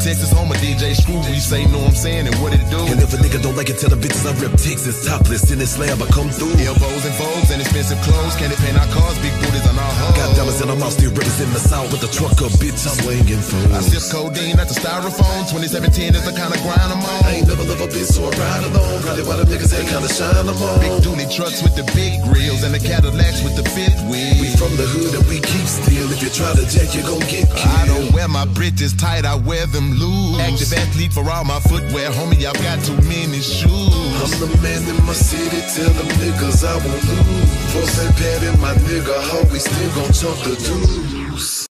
Texas home of DJ Screw. We say, know what I'm saying, and what it do. And if a nigga don't like it, tell the bitches I rep Texas topless. In this slab, I come through. Elbows and Vogues and expensive clothes. Candy paint our cars, big booties on our hoes. Got dollars in I'm still representing the South with the truck up, bitch, I'm swinging fools. I sip codeine at the styrofoam. 2017 is the kind of grind I'm on. I ain't never love a bitch, so I ride alone. Probably why the niggas ain't kinda shine them on. Big dually trucks with the big grills and the Cadillacs with the fifth wheel. We from the hood and we keep still. If you try to jack, you gon' get killed. I don't wear my britches tight, I wear them loose. Active athlete for all my footwear, homie, I've got too many shoes. I'm the man in my city, tell them niggas I won't lose. Force and pad in my nigga, how we still gon' chunk the dudes.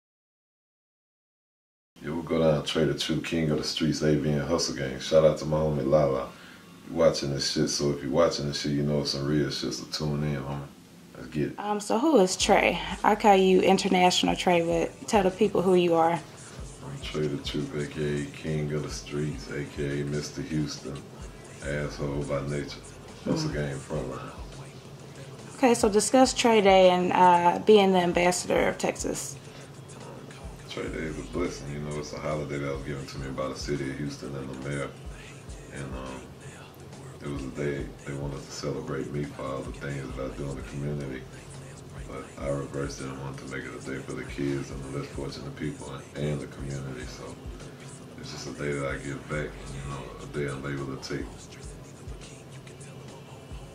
Yeah, we'll go down Trae Tha Truth, king of the streets, AV and Hustle Gang. Shout out to my homie Lalaa. You watching this shit, so if you're watching this shit, you know it's some real shit, so tune in, homie. Let's get it. So who is Trae? I call you International Trae, but tell the people who you are. I'm Trae Tha Truth, aka King of the Streets, aka Mr. Houston, asshole by nature. Hustle Gang frontline. Okay, so discuss Trae Day and being the ambassador of Texas. Trae Day is a blessing, you know, it's a holiday that was given to me by the city of Houston and the mayor. And it was a day they wanted to celebrate me for all the things that I do in the community. But I reversed it and wanted to make it a day for the kids and the less fortunate people and the community. So it's just a day that I give back, you know, a day I'm able to take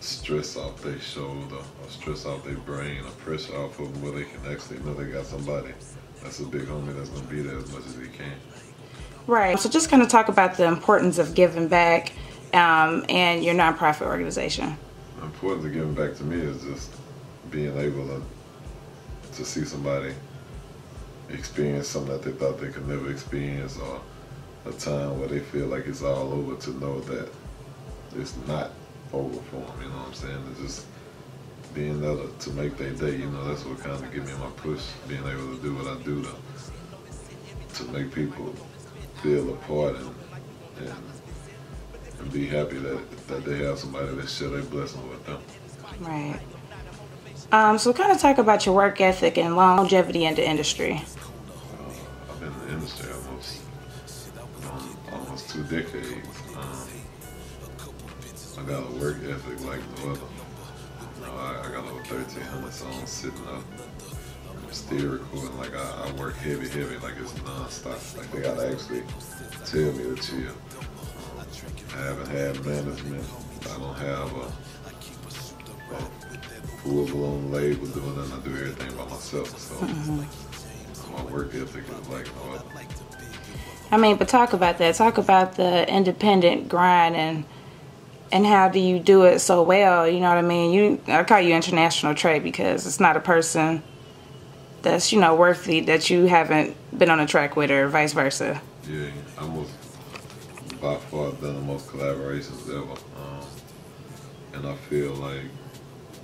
stress off their shoulder, or stress off their brain, or pressure off of them where they can actually know they got somebody that's a big homie that's gonna be there as much as he can. Right, so just kind of talk about the importance of giving back and your nonprofit organization. The importance of giving back to me is just being able to see somebody experience something that they thought they could never experience, or a time where they feel like it's all over, to know that it's not over for them, you know what I'm saying? It's just being there to make their day, you know, that's what kind of give me my push, being able to do what I do to make people feel a part and be happy that they have somebody that share their blessing with them. Right. So kind of talk about your work ethic and longevity in the industry. I've been in the industry almost 2 decades. I got a work ethic like no other. You know, I got over 1,300 songs sitting up. I'm still recording, like I work heavy, like it's non-stop. Like they gotta actually tell me to chill. I haven't had management. I don't have a full-blown label doing it. I do everything by myself. So my work ethic is like no other. I mean, but talk about that. Talk about the independent grind and how do you do it so well, you know what I mean? I call you International Trae because it's not a person that's, you know, worthy that you haven't been on a track with, or vice versa. Yeah, I almost by far done the most collaborations ever. And I feel like,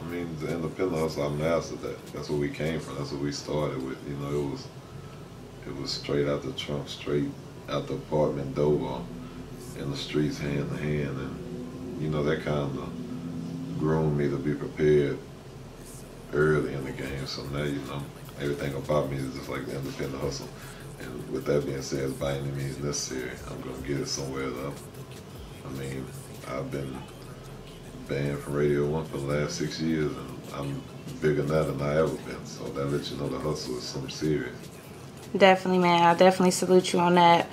I mean, the independent hustle, I mastered that. That's where we came from. That's what we started with. You know, it was straight out the trunk, straight out the apartment door, in the streets, hand to hand, and you know, that kind of groomed me to be prepared early in the game. So now, you know, everything about me is just like the independent hustle. And with that being said, by any means necessary, I'm going to get it somewhere up. I mean, I've been banned from Radio 1 for the last 6 years, and I'm bigger now than I ever been. So that lets you know the hustle is something serious. Definitely, man. I definitely salute you on that.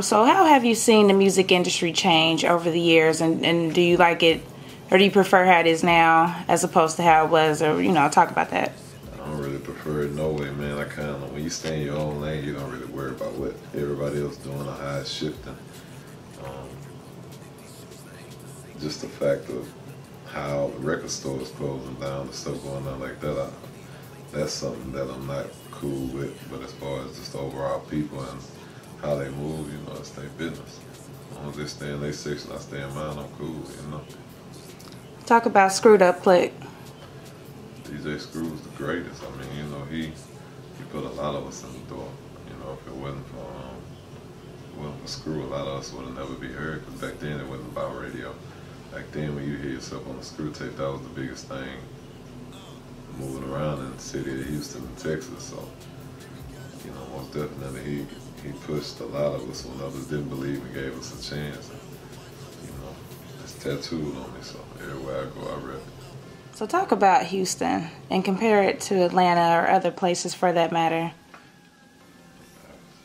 So how have you seen the music industry change over the years, and do you like it, or do you prefer how it is now as opposed to how it was, or, you know, talk about that? I don't really prefer it no way, man. I kind of, when you stay in your own lane, you don't really worry about what everybody else doing or how it's shifting. Just the fact of how the record store is closing down and stuff going on like that, that's something that I'm not cool with. But as far as just the overall people and how they move, you know, it's their business. As long as they stay in their section, I stay in mine, I'm cool, you know. Talk about Screwed Up Click. DJ Screw's the greatest. I mean, you know, he put a lot of us in the door. You know, if it wasn't for Screw, a lot of us would have never be heard, because back then it wasn't about radio. Back then, when you hear yourself on the Screw tape, that was the biggest thing moving around in the city of Houston and Texas. So, you know, most definitely he pushed a lot of us when others didn't believe and gave us a chance. And, you know, it's tattooed on me, so everywhere I go, I rep it. So talk about Houston and compare it to Atlanta or other places for that matter.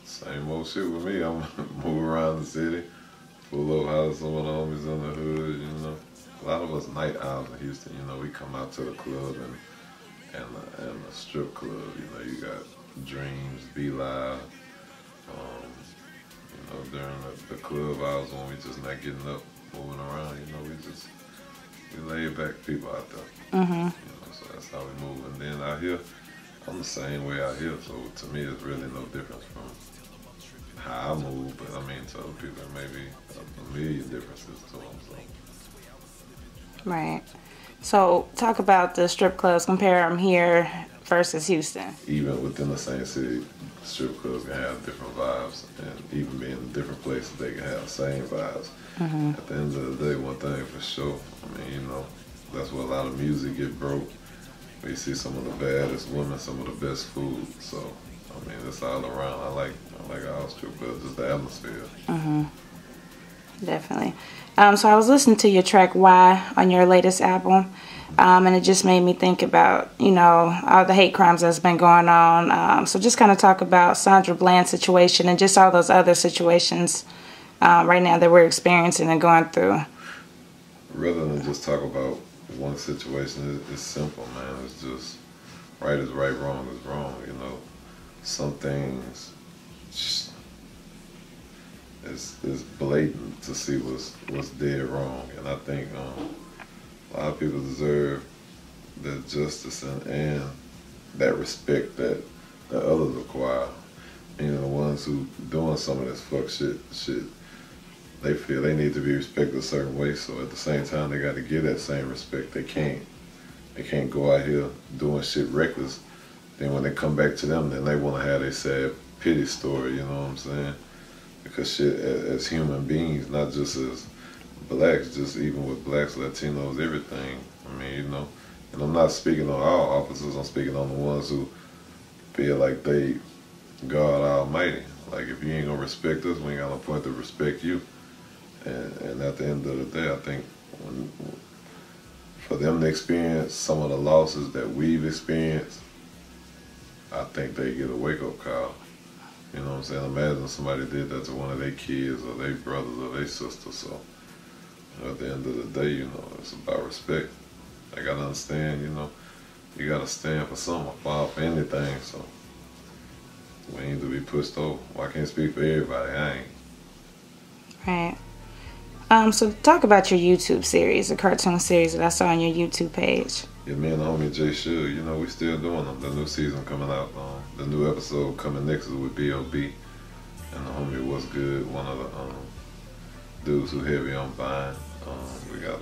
Same old shit with me. I'm moving around the city, pull up house, some of the homies in the hood, you know. A lot of us night owls in Houston, you know, we come out to the club and the strip club, you know, you got Dreams, Be Live, you know, during the club hours when we just not getting up, moving around, you know, we laid back people out there. You know, so that's how we move. And then out here, I'm the same way out here, so to me it's really no difference from how I move, but I mean to other people it may be a million differences to them. So. Right. So talk about the strip clubs, compare them here versus Houston. Even within the same city, strip clubs can have different vibes, and even being in different places, they can have the same vibes. At the end of the day, one thing for sure, I mean, you know, that's where a lot of music get broke. We see some of the baddest women, some of the best food. So, I mean, it's all around. I like our strip clubs, just the atmosphere. Definitely. So I was listening to your track "Why" on your latest album, and it just made me think about, you know, all the hate crimes that's been going on. So just kind of talk about Sandra Bland's situation and just all those other situations right now that we're experiencing and going through. Rather than just talk about one situation, it's simple, man. It's just right is right, wrong is wrong. You know, some things it's blatant to see what's dead wrong, and I think a lot of people deserve that justice and that respect that others require. You know, the ones who doing some of this fuck shit, they feel they need to be respected a certain way. So at the same time, they got to give that same respect. They can't go out here doing shit reckless. Then when they come back to them, then they want to have their sad pity story. You know what I'm saying? Because shit, as human beings, not just as blacks, just even with blacks, Latinos, everything. I mean, you know, and I'm not speaking on all officers. I'm speaking on the ones who feel like they God Almighty. Like, if you ain't gonna respect us, we ain't got no point to respect you. And at the end of the day, I think for them to experience some of the losses that we've experienced, I think they get a wake-up call. You know what I'm saying? Imagine somebody did that to one of their kids or their brothers or their sisters. So at the end of the day, you know, it's about respect. They gotta understand, you know, you gotta stand for something, fall for anything. So we need to be pushed over. Well, I can't speak for everybody. I ain't. Right. So talk about your YouTube series, the cartoon series that I saw on your YouTube page. Yeah, me and the homie Jay Suge, you know, we still doing them. The new season coming out, the new episode coming next is with B.O.B. And the homie Was Good, one of the dudes who heavy on Vine. We got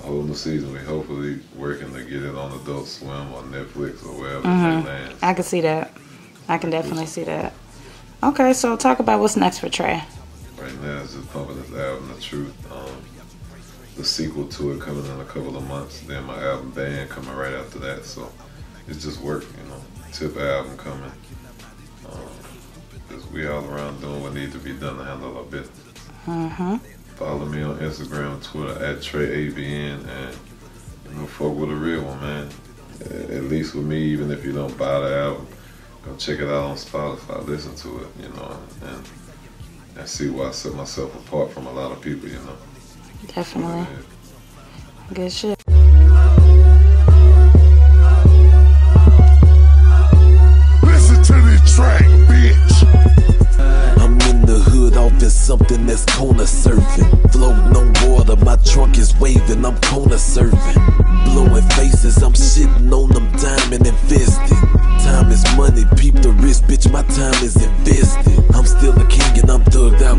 a whole new season. We hopefully working to get it on Adult Swim or Netflix or wherever it lands. I can see that. I can definitely see that. Okay, so talk about what's next for Trae. Right now, it's just pumping this album, The Truth. The sequel to it coming in a couple of months. Then my album Band coming right after that. So it's just work, you know. Tip album coming. Just we all around doing what needs to be done to handle our business. Follow me on Instagram, Twitter at TraeABN, and you know, fuck with a real one, man. At least with me, even if you don't buy the album, go check it out on Spotify, listen to it, you know, and see why I set myself apart from a lot of people, you know. Definitely. Good shit. Listen to this track, bitch. I'm in the hood off in something that's corner surfing. Floating on water, my trunk is waving, I'm corner surfing. Blowing faces, I'm shitting on them diamond invested. Time is money, peep the wrist, bitch, my time is invested. I'm still a king and I'm thugged out.